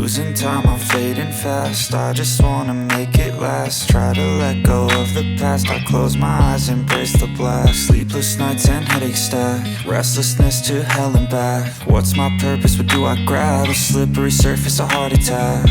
Losing time, I'm fading fast. I just wanna make it last. Try to let go of the past. I close my eyes, embrace the blast. Sleepless nights and headaches stack. Restlessness to hell and back. What's my purpose? What do I grab? A slippery surface, a heart attack.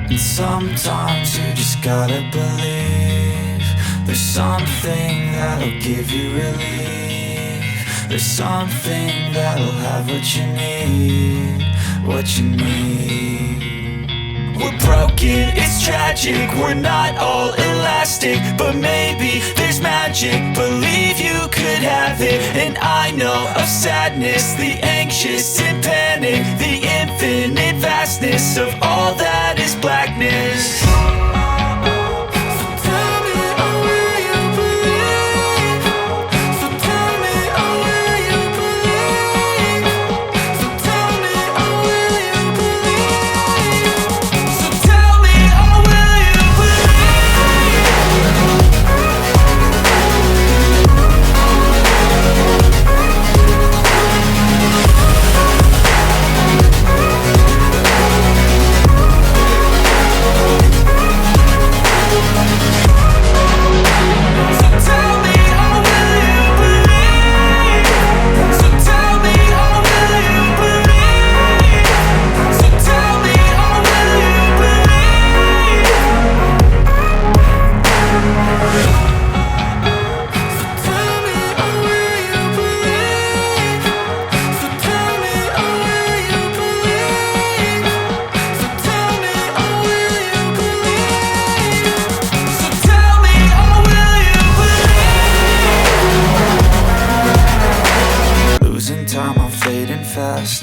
And sometimes you just gotta believe there's something that'll give you relief. There's something that'll have what you need. What you need. We're broken, it's tragic. We're not all elastic, but maybe there's magic. Believe you could have it. And I know of sadness, the anxious and panic, the infinite vastness of all that is blackness.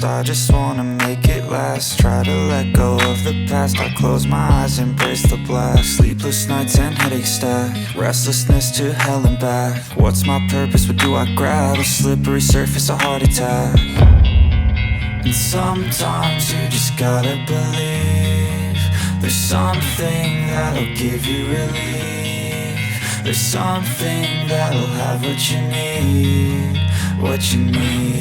I just wanna make it last. Try to let go of the past. I close my eyes, embrace the blast. Sleepless nights and headaches stack. Restlessness to hell and back. What's my purpose? What do I grab? A slippery surface, a heart attack. And sometimes you just gotta believe there's something that'll give you relief. There's something that'll have what you need. What you need.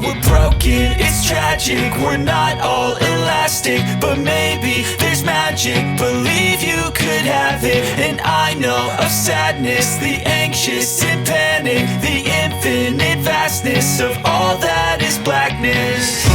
We're broken, it's tragic. We're not all elastic, but maybe there's magic. Believe you could have it. And I know of sadness, the anxious and panic, the infinite vastness of all that is blackness.